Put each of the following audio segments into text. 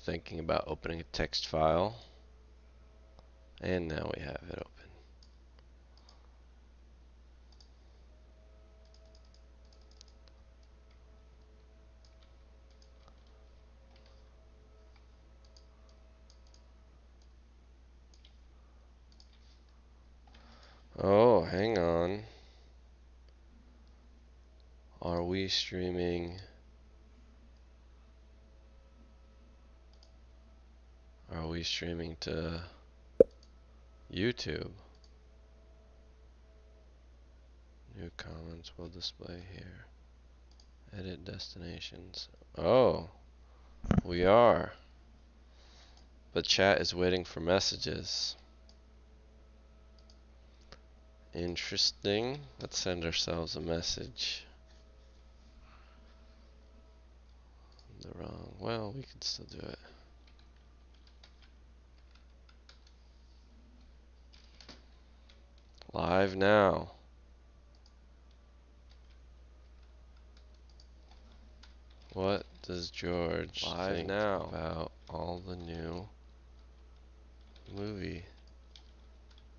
thinking about opening a text file, and now we have it open. Oh, hang on. Are we streaming? Are we streaming to YouTube? New comments will display here. Edit destinations. Oh, we are. But chat is waiting for messages. Interesting. Let's send ourselves a message. The wrong. Well, we could still do it. Live now. What does George think about all the new movie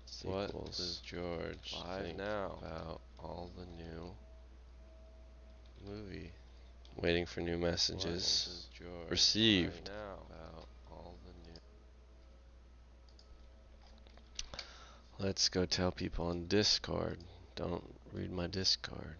sequels? What does George think about all the new movie? Waiting for new messages. Received. About all the new. Let's go tell people on Discord. Don't read my Discord.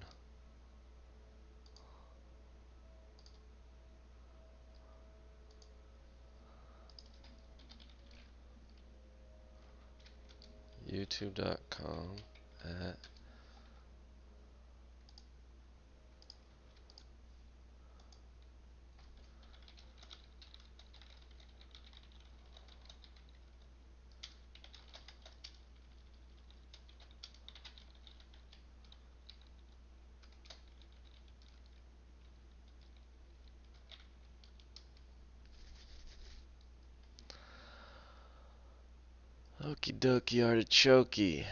YouTube.com at Okie dokie artichoke.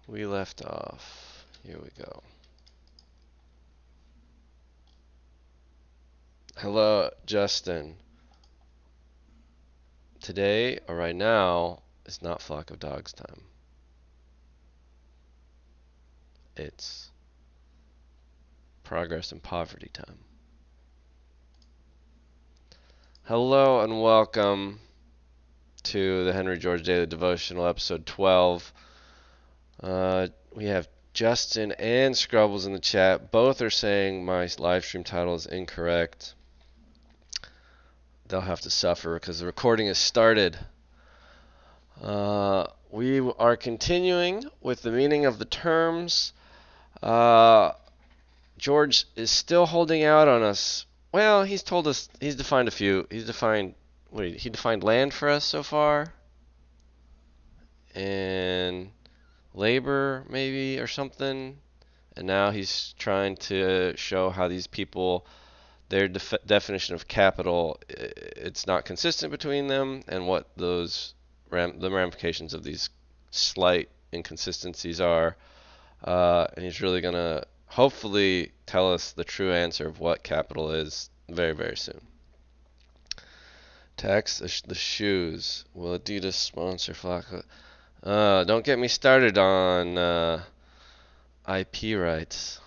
We left off. Here we go. Hello, Justin. Today, or right now, is not Flock of Dogs time. It's Progress and Poverty time. Hello and welcome to the Henry George Daily Devotional, episode 12. We have Justin and Scrubbles in the chat. Both are saying my live stream title is incorrect. They'll have to suffer because the recording has started. We are continuing with the meaning of the terms. George is still holding out on us. Well, he's told us, he's defined a few. He defined land for us so far. And labor, maybe, or something. And now he's trying to show how these people, their definition of capital, it's not consistent between them, and what the ramifications of these slight inconsistencies are. And he's really going to hopefully tell us the true answer of what capital is very, very soon. Tax the shoes. Will Adidas sponsor Flacco? Don't get me started on IP rights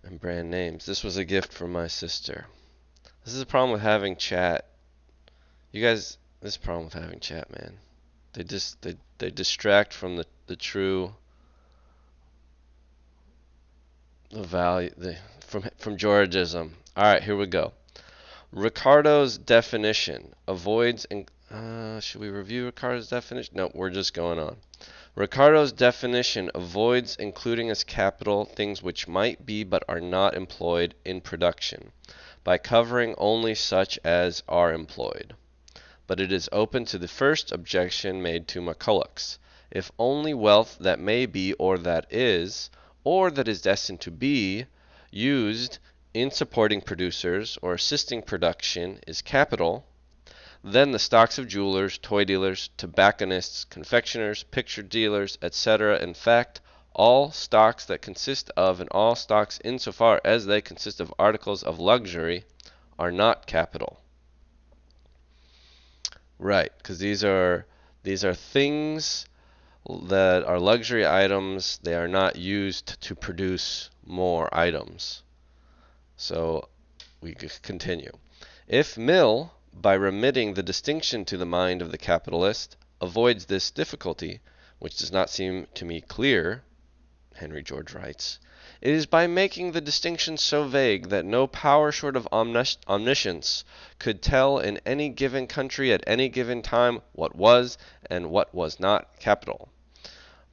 and brand names. This was a gift from my sister. This is a problem with having chat. You guys, this is a problem with having chat, man. They distract from the true value from Georgism. All right, here we go. Ricardo's definition avoids. Should we review Ricardo's definition? No, we're just going on. Ricardo's definition avoids including as capital things which might be but are not employed in production, by covering only such as are employed. But it is open to the first objection made to McCulloch's. If only wealth that may be or that is destined to be, used in supporting producers or assisting production is capital, then the stocks of jewelers, toy dealers, tobacconists, confectioners, picture dealers, etc., in fact, all stocks that consist of, and all stocks insofar as they consist of articles of luxury, are not capital. Right, because these are things that are luxury items. They are not used to produce more items. So we continue. If Mill, by remitting the distinction to the mind of the capitalist, avoids this difficulty, which does not seem to me clear, Henry George writes, it is by making the distinction so vague that no power short of omniscience could tell in any given country at any given time what was and what was not capital.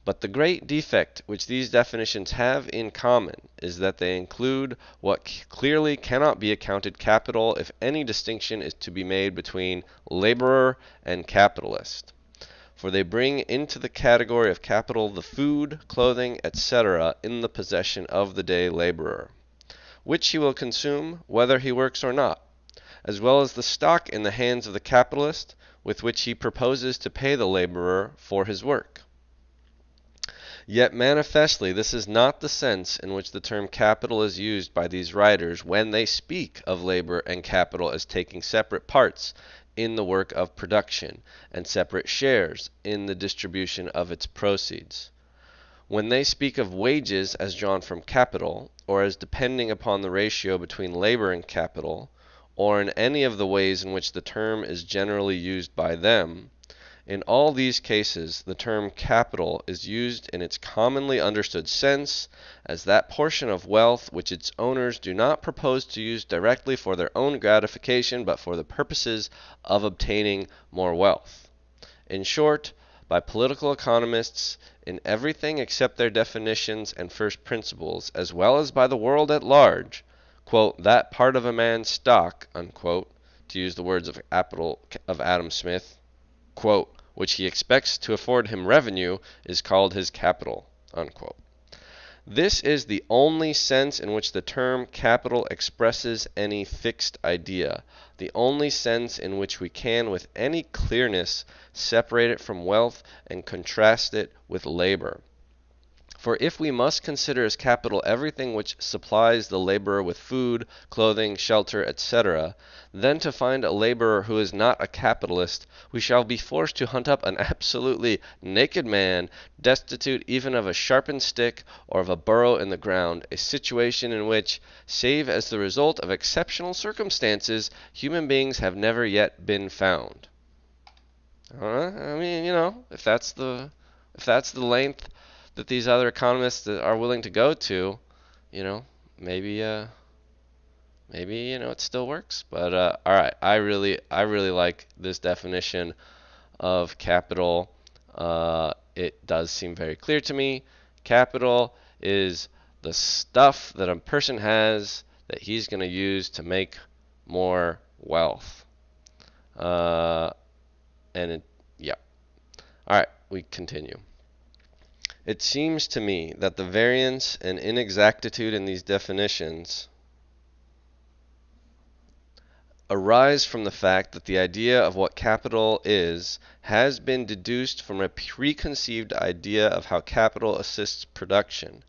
But the great defect which these definitions have in common is that they include what clearly cannot be accounted capital if any distinction is to be made between laborer and capitalist. For they bring into the category of capital the food, clothing, etc., in the possession of the day laborer, which he will consume whether he works or not, as well as the stock in the hands of the capitalist with which he proposes to pay the laborer for his work. Yet manifestly this is not the sense in which the term capital is used by these writers when they speak of labor and capital as taking separate parts in the work of production and separate shares in the distribution of its proceeds. When they speak of wages as drawn from capital, or as depending upon the ratio between labor and capital, or in any of the ways in which the term is generally used by them, in all these cases, the term capital is used in its commonly understood sense as that portion of wealth which its owners do not propose to use directly for their own gratification, but for the purposes of obtaining more wealth. In short, by political economists, in everything except their definitions and first principles, as well as by the world at large, quote, that part of a man's stock, unquote, to use the words of Adam Smith, quote, which he expects to afford him revenue, is called his capital, unquote. This is the only sense in which the term capital expresses any fixed idea, the only sense in which we can with any clearness separate it from wealth and contrast it with labor. For if we must consider as capital everything which supplies the laborer with food, clothing, shelter, etc., then to find a laborer who is not a capitalist, we shall be forced to hunt up an absolutely naked man, destitute even of a sharpened stick or of a burrow in the ground, a situation in which, save as the result of exceptional circumstances, human beings have never yet been found. I mean, if that's the length that these other economists are willing to go to, maybe it still works. But all right, I really like this definition of capital. It does seem very clear to me. Capital is the stuff that a person has that he's going to use to make more wealth. Yeah. All right, we continue. It seems to me that the variance and inexactitude in these definitions arise from the fact that the idea of what capital is has been deduced from a preconceived idea of how capital assists production.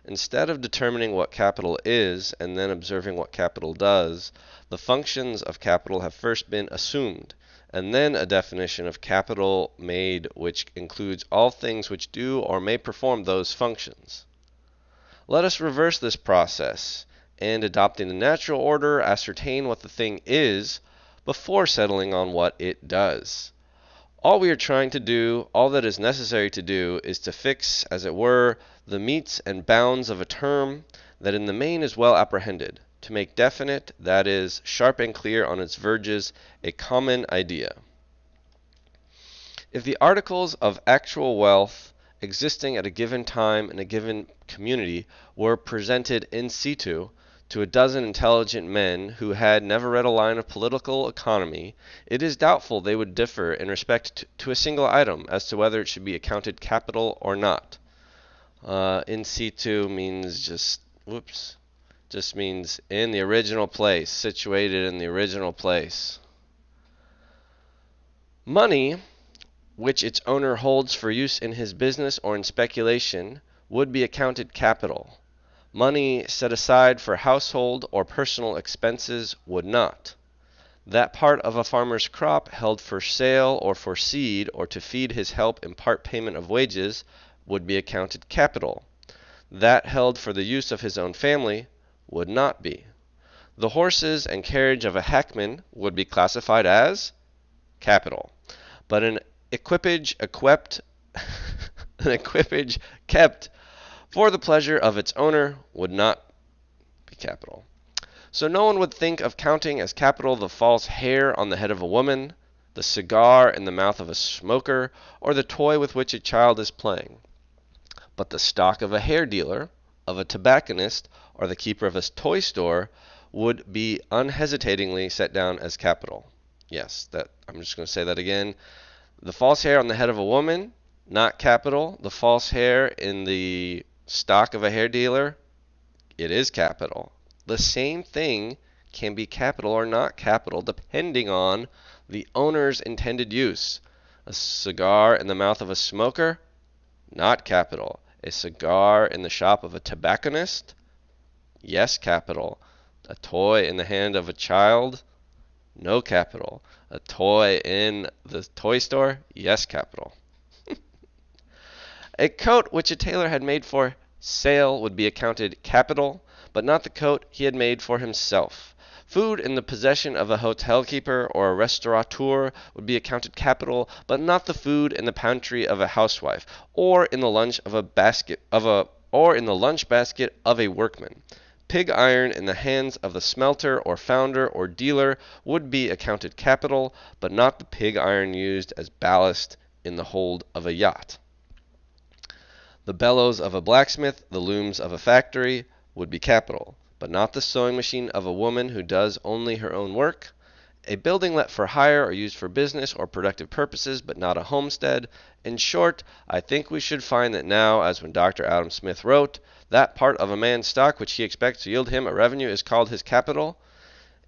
Instead of determining what capital is and then observing what capital does, the functions of capital have first been assumed, and then a definition of capital made which includes all things which do or may perform those functions. Let us reverse this process, and adopting the natural order, ascertain what the thing is before settling on what it does. All we are trying to do, all that is necessary to do, is to fix, as it were, the metes and bounds of a term that in the main is well apprehended, to make definite, that is, sharp and clear on its verges, a common idea. If the articles of actual wealth existing at a given time in a given community were presented in situ to a dozen intelligent men who had never read a line of political economy, it is doubtful they would differ in respect to a single item as to whether it should be accounted capital or not. In situ means just means in the original place, situated in the original place. Money, which its owner holds for use in his business or in speculation, would be accounted capital. Money set aside for household or personal expenses would not. That part of a farmer's crop held for sale or for seed or to feed his help in part payment of wages would be accounted capital. That held for the use of his own family would not be. The horses and carriage of a hackman would be classified as capital, but an equipage an equipage kept for the pleasure of its owner would not be capital. So no one would think of counting as capital the false hair on the head of a woman, the cigar in the mouth of a smoker, or the toy with which a child is playing. But the stock of a hair dealer, of a tobacconist, or the keeper of a toy store would be unhesitatingly set down as capital. Yes, that I'm just going to say that again. The false hair on the head of a woman, not capital. The false hair in the stock of a hair dealer, it is capital. The same thing can be capital or not capital depending on the owner's intended use. A cigar in the mouth of a smoker, not capital. A cigar in the shop of a tobacconist, yes, capital. A toy in the hand of a child, no capital. A toy in the toy store, yes, capital. A coat which a tailor had made for sale would be accounted capital, but not the coat he had made for himself. Food in the possession of a hotel keeper or a restaurateur would be accounted capital, but not the food in the pantry of a housewife, or in the lunch basket of a workman. Pig iron in the hands of the smelter or founder or dealer would be accounted capital, but not the pig iron used as ballast in the hold of a yacht. The bellows of a blacksmith, the looms of a factory, would be capital, but not the sewing machine of a woman who does only her own work. A building let for hire or used for business or productive purposes, but not a homestead. In short, I think we should find that now, as when Dr. Adam Smith wrote, that part of a man's stock which he expects to yield him a revenue is called his capital,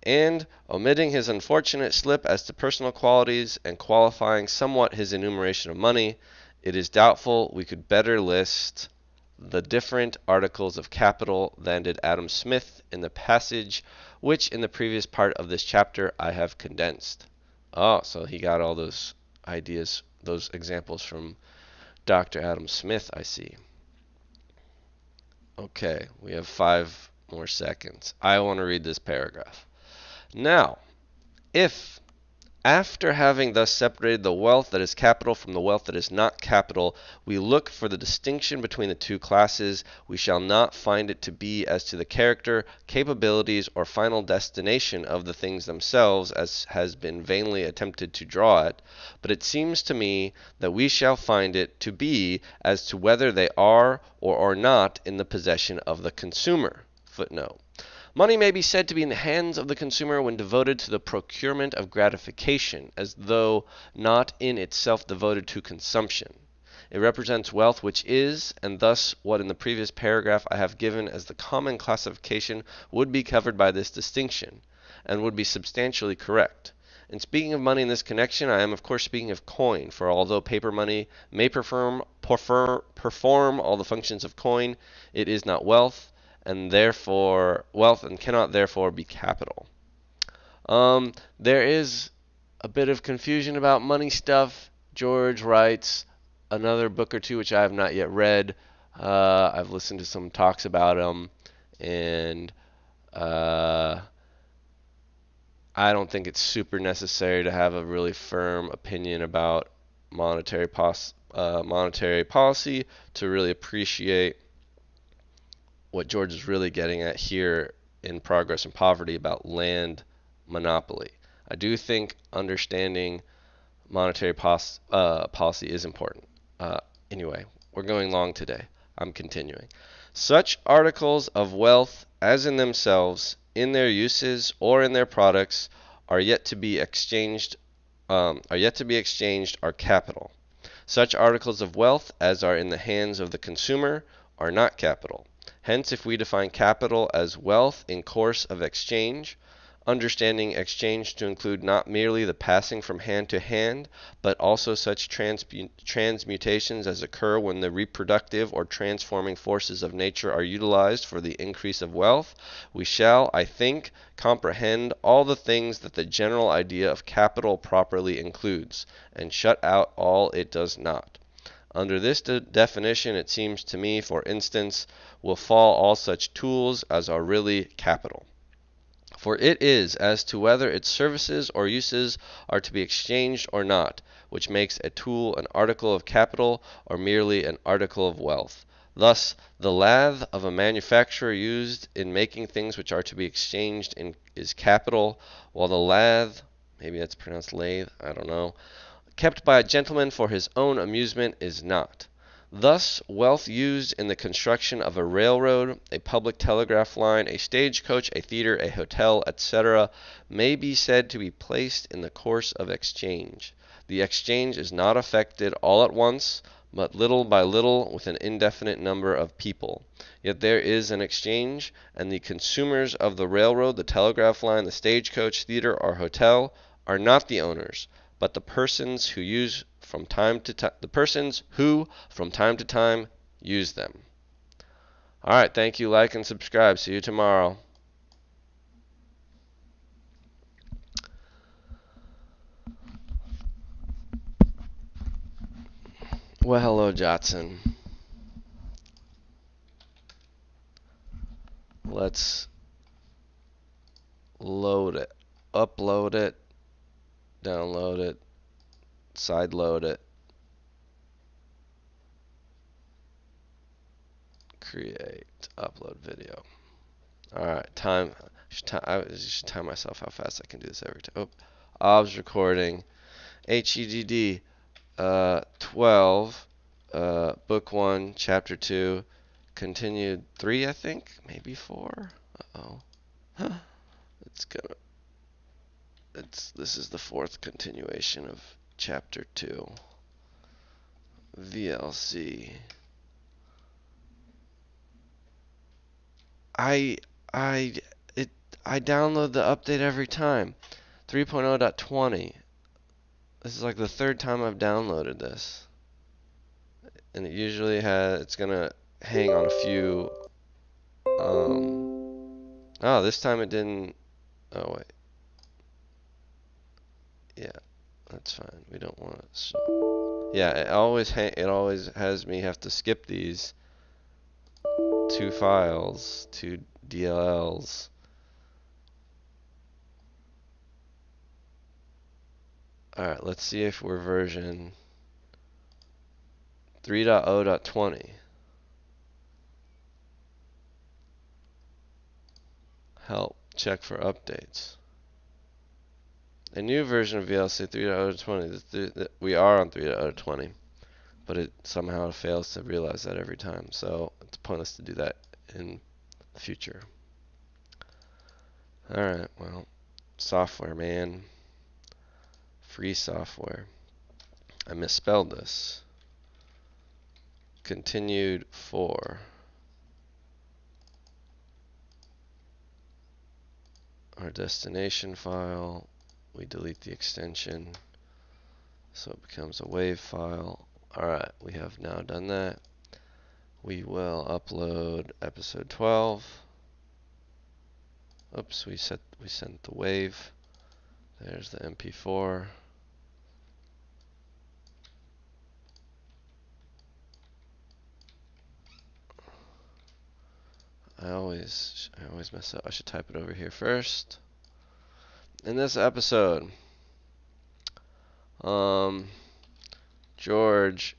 and, omitting his unfortunate slip as to personal qualities and qualifying somewhat his enumeration of money, it is doubtful we could better list the different articles of capital than did Adam Smith in the passage which in the previous part of this chapter I have condensed. Oh, so he got all those ideas, those examples from Dr. Adam Smith, I see. Okay, we have 5 more seconds. I want to read this paragraph. Now, if after having thus separated the wealth that is capital from the wealth that is not capital, we look for the distinction between the two classes, we shall not find it to be as to the character, capabilities, or final destination of the things themselves as has been vainly attempted to draw it, but it seems to me that we shall find it to be as to whether they are or are not in the possession of the consumer. Footnote. Money may be said to be in the hands of the consumer when devoted to the procurement of gratification, as though not in itself devoted to consumption. It represents wealth which is, and thus what in the previous paragraph I have given as the common classification would be covered by this distinction, and would be substantially correct. In speaking of money in this connection, I am of course speaking of coin, for although paper money may perform all the functions of coin, it is not wealth, and cannot therefore be capital. There is a bit of confusion about money stuff. George writes another book or two which I have not yet read. I've listened to some talks about them, and I don't think it's super necessary to have a really firm opinion about monetary policy to really appreciate what George is really getting at here in Progress and Poverty about land monopoly. I do think understanding monetary policy is important. Anyway, we're going long today. I'm continuing. Such articles of wealth as in themselves, in their uses, or in their products are yet to be exchanged are capital. Such articles of wealth as are in the hands of the consumer are not capital. Hence, if we define capital as wealth in course of exchange, understanding exchange to include not merely the passing from hand to hand, but also such transmutations as occur when the reproductive or transforming forces of nature are utilized for the increase of wealth, we shall, I think, comprehend all the things that the general idea of capital properly includes, and shut out all it does not. Under this definition, it seems to me, for instance, will fall all such tools as are really capital. For it is as to whether its services or uses are to be exchanged or not, which makes a tool an article of capital or merely an article of wealth. Thus, the lathe of a manufacturer used in making things which are to be exchanged is capital, while the lathe, maybe that's pronounced lathe, I don't know, kept by a gentleman for his own amusement is not. Thus, wealth used in the construction of a railroad, a public telegraph line, a stagecoach, a theater, a hotel, etc., may be said to be placed in the course of exchange. The exchange is not effected all at once, but little by little with an indefinite number of people. Yet there is an exchange, and the consumers of the railroad, the telegraph line, the stagecoach, theater, or hotel are not the owners, but the persons who from time to time use them. All right, thank you. Like and subscribe. See you tomorrow. Well, hello, Jotson. Let's load it, upload it, download it, sideload it, create, upload video. All right, time. I should time myself how fast I can do this every time. OBS recording, HEDD 12, book 1, chapter 2, continued 3, I think, maybe 4. Uh-oh. This is the 4th continuation of chapter 2. VLC. I download the update every time. 3.0.20. This is like the 3rd time I've downloaded this. And it usually it's gonna hang on a few oh, this time it didn't. Oh wait. Yeah, that's fine. We don't want it. Yeah, it always has me have to skip these 2 files, 2 DLLs. Alright, let's see if we're version 3.0.20. Help, check for updates. A new version of VLC 3.0.20. We are on 3.0.20, but it somehow fails to realize that every time. So it's pointless to do that in the future. Alright, well, software, man. Free software. I misspelled this. Continued 4. Our destination file. We delete the extension, so it becomes a WAV file. Alright, we have now done that. We will upload episode 12. Oops, we sent the WAV. There's the MP4. I always mess up. I should type it over here first. In this episode, George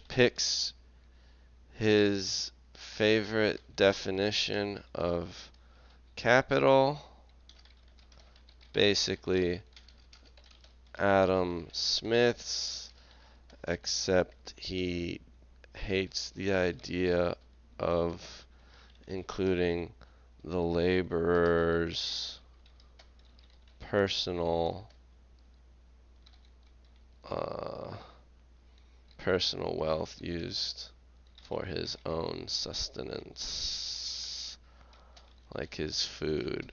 picks his favorite definition of capital, basically Adam Smith's, except he hates the idea of including the laborer's personal wealth used for his own sustenance. like his food,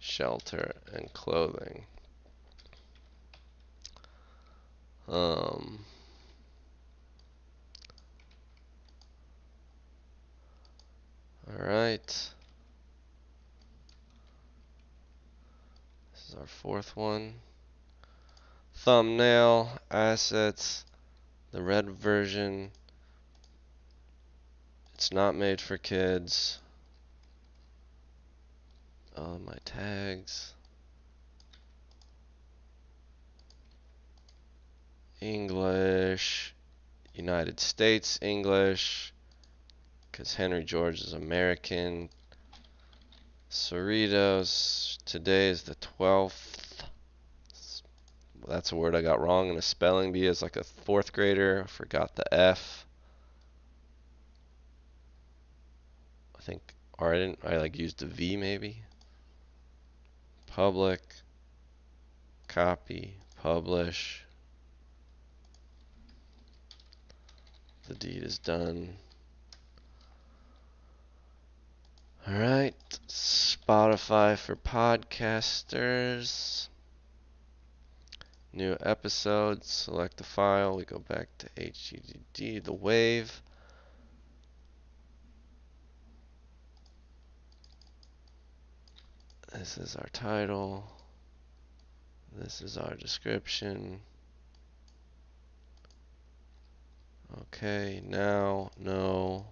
shelter, and clothing. Alright. This is our fourth one. Thumbnail, assets, the red version. It's not made for kids. My tags. English. United States English. Because Henry George is American. Cerritos. Today is the 12th. That's a word I got wrong in a spelling bee as like a fourth grader. I forgot the F. I think, or I like used the V maybe. Public. Copy. Publish. The deed is done. Alright. Spotify for podcasters. New episodes, select the file, we go back to HDD, the wave. This is our title. This is our description. Okay, now, no,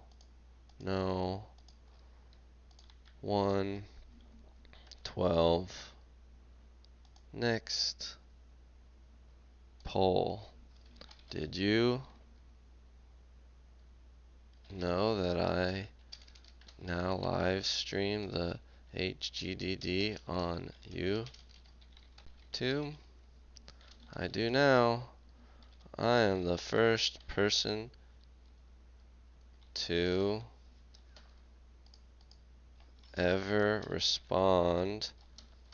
1, 12, next, poll. Did you know that I now live stream the HGDD on YouTube? I do now. I am the first person to ever respond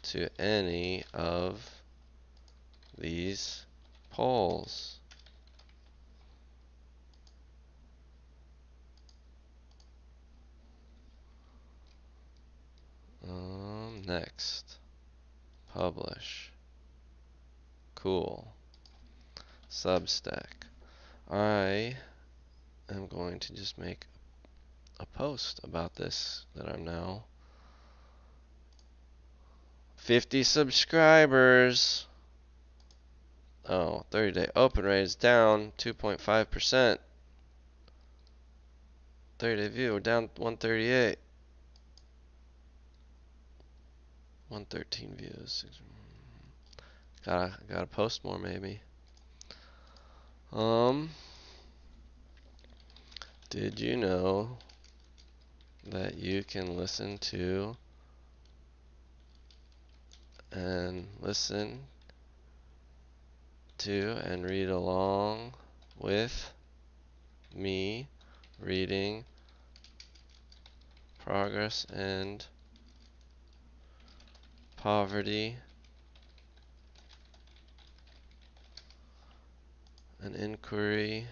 to any of these polls. Next. Publish. Cool. Substack. I am going to just make a post about this that I'm now 50 subscribers. Oh, 30-day open rate is down 2.5%. 30-day view, we're down 138. 113 views. Gotta post more maybe. Did you know that you can listen to and read along with me reading Progress and Poverty, an inquiry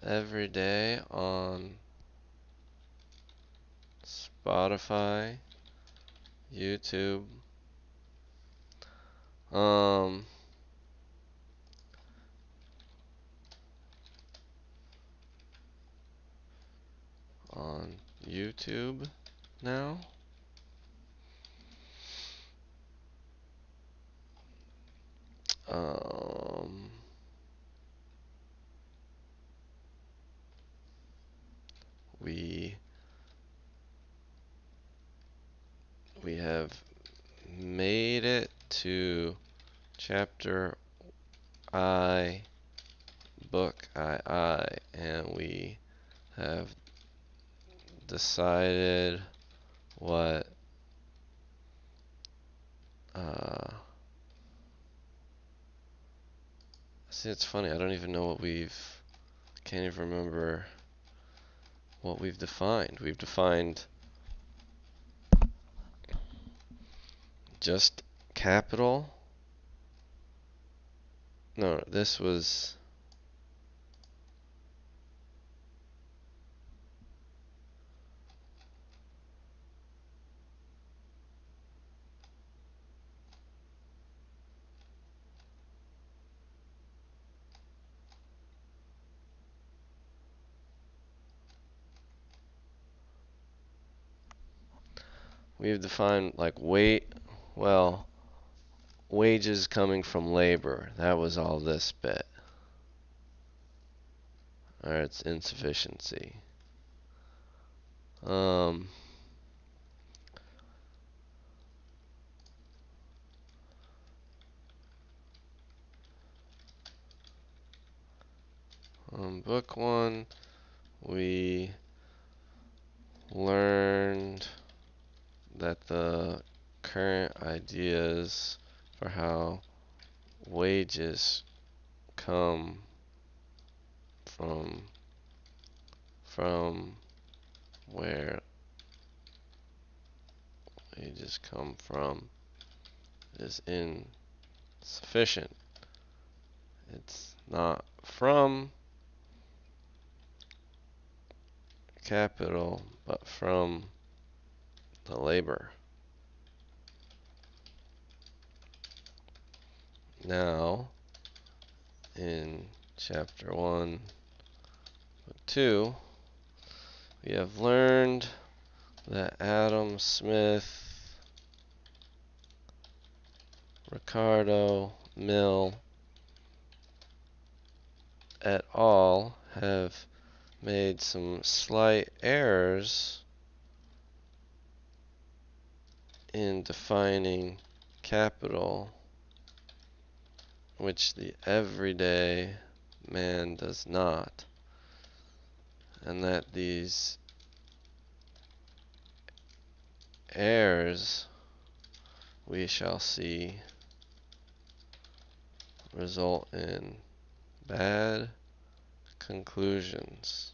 every day on Spotify, YouTube, on YouTube now. We have made it to chapter I, book I, and we have decided what see, it's funny, I don't even know what can't even remember what we've defined. We've defined just capital. No, this was we've defined like well, wages coming from labor. That was all this bit. Or it's insufficiency. Um, book one, we learned that the current ideas for how wages come from where wages come from is insufficient. It's not from capital, but from the labor. Now, in chapter 1, 2, we have learned that Adam Smith, Ricardo, Mill, et al. Have made some slight errors in defining capital, which the everyday man does not, and that these errors, we shall see, result in bad conclusions.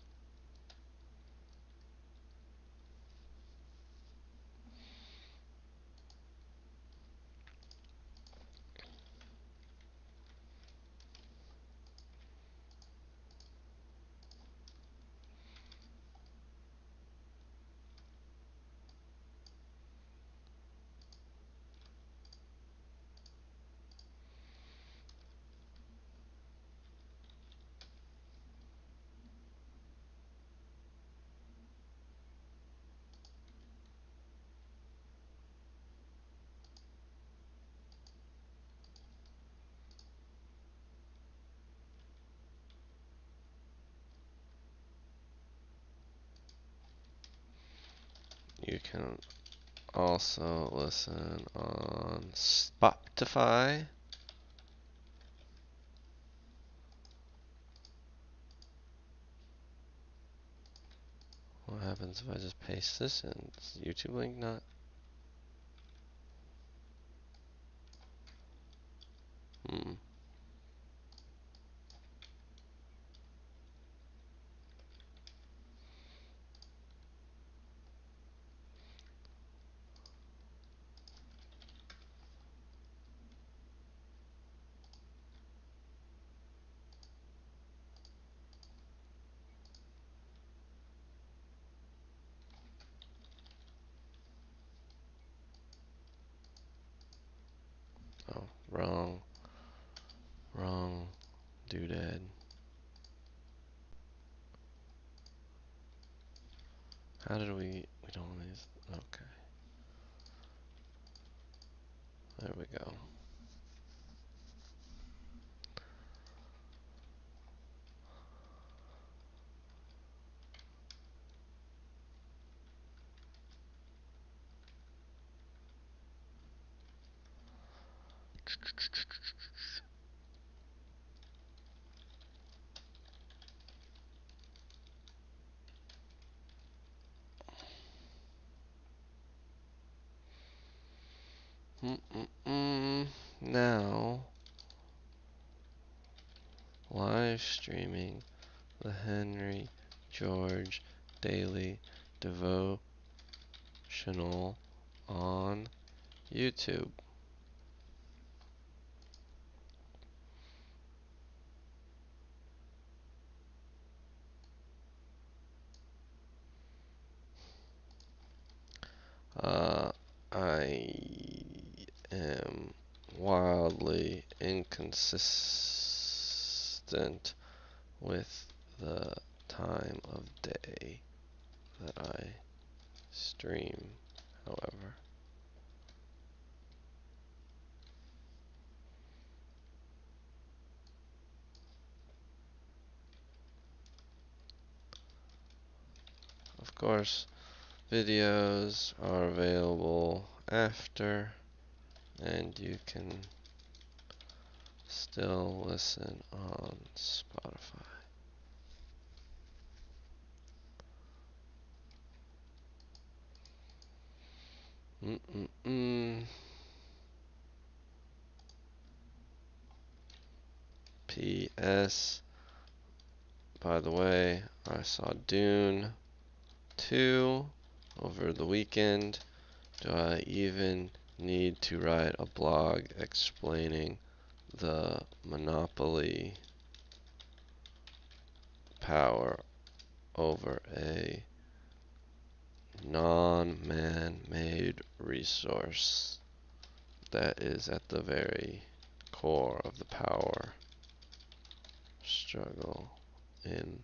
You can also listen on Spotify. What happens if I just paste this in? Is the YouTube link not? Hmm. Oh, wrong doodad. How did we don't want these, okay. There we go. Now, live streaming the Henry George Daily Devotional on YouTube. Uh, I am wildly inconsistent with the time of day that I stream, however. Of course, videos are available after, and you can still listen on Spotify. Mm-mm-mm. P.S. By the way, I saw Dune 2 over the weekend. Do I even need to write a blog explaining the monopoly power over a non-man-made resource that is at the very core of the power struggle in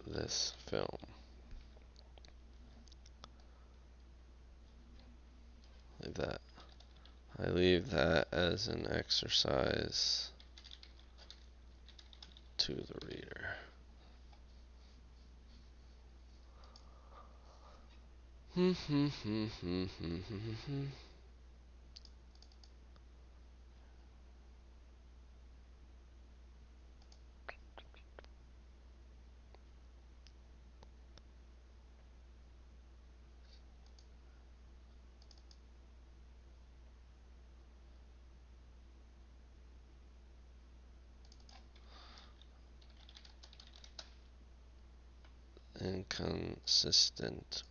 this film? Leave that. I leave that as an exercise to the reader. Inconsistent.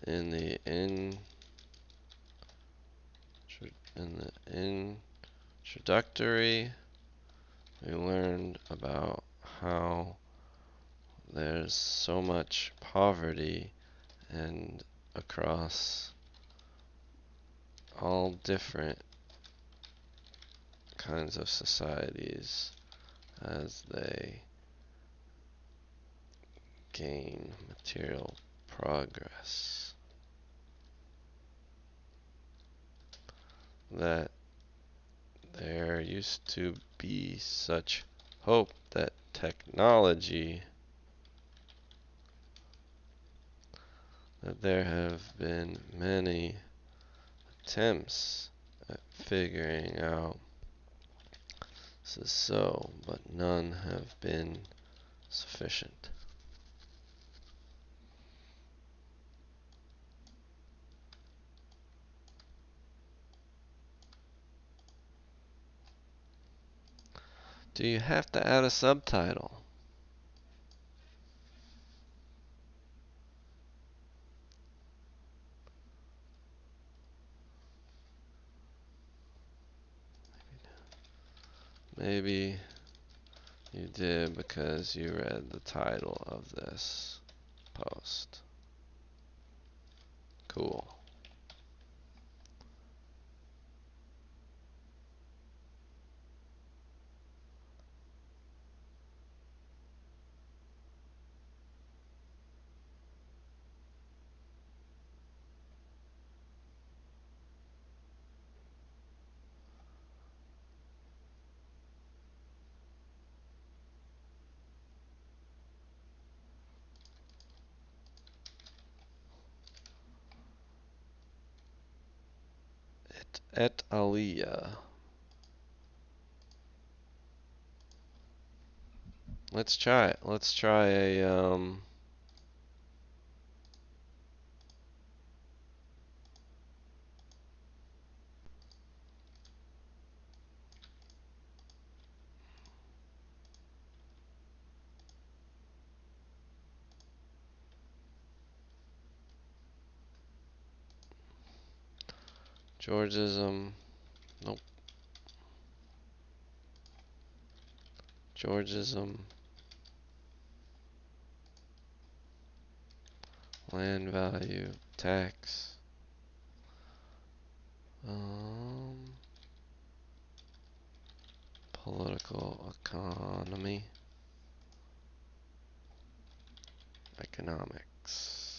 In the introductory, we learned about how there's so much poverty and across all different kinds of societies as they gain material progress. That there used to be such hope that technology, that there have been many attempts at figuring out this is so, but none have been sufficient. Do you have to add a subtitle? Maybe you did because you read the title of this post. Cool. Et alia. Let's try it. Let's try a Georgism. Nope. Georgism. Land value. Tax. Political economy. Economics.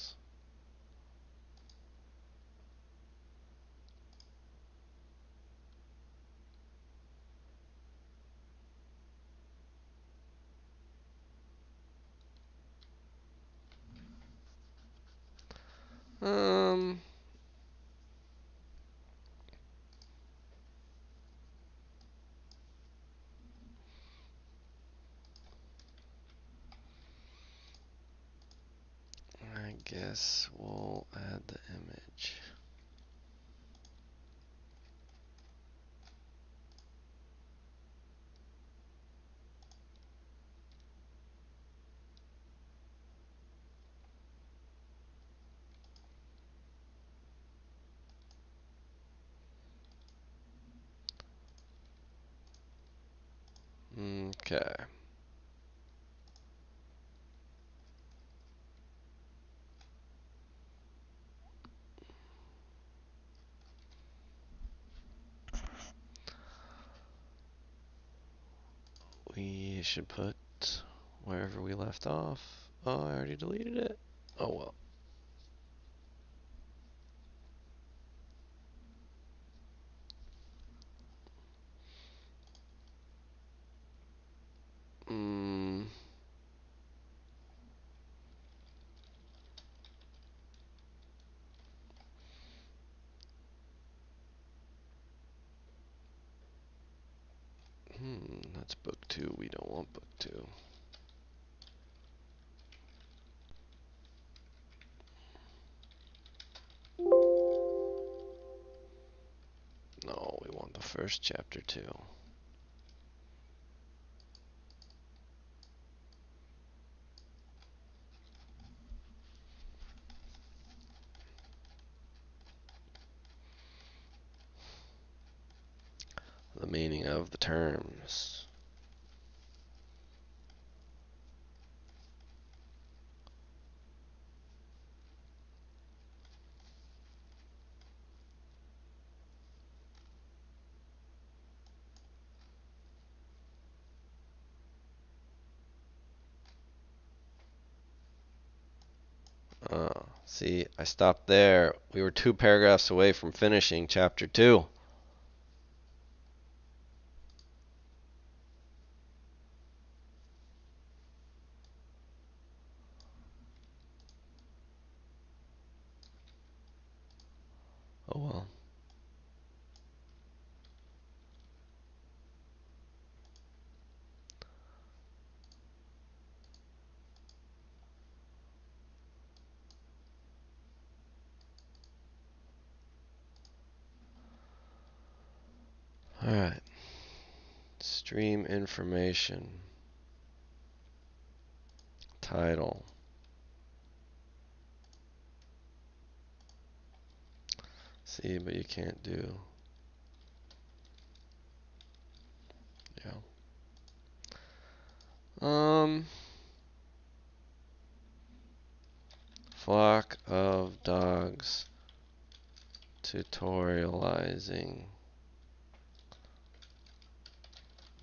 I guess we'll add the image. Okay. We should put wherever we left off. Oh, I already deleted it. Oh well. That's book 2. We don't want book 2. No, we want the first chapter too. The meaning of the terms. See, I stopped there. We were 2 paragraphs away from finishing chapter 2. Oh well. Alright. Stream information. Title. See, but you can't do. Yeah. Flock of dogs tutorializing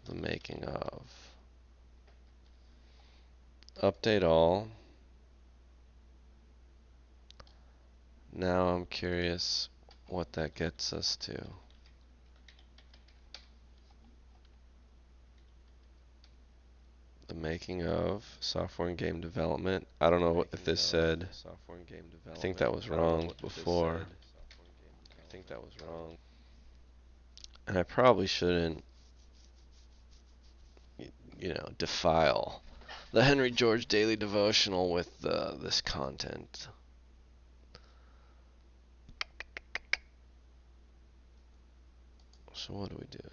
the making of. Update all. Now I'm curious what that gets us to. The making of software and game development. I don't know if this said. I think that was wrong before. And I probably shouldn't, defile the Henry George Daily Devotional with this content. So what do we do?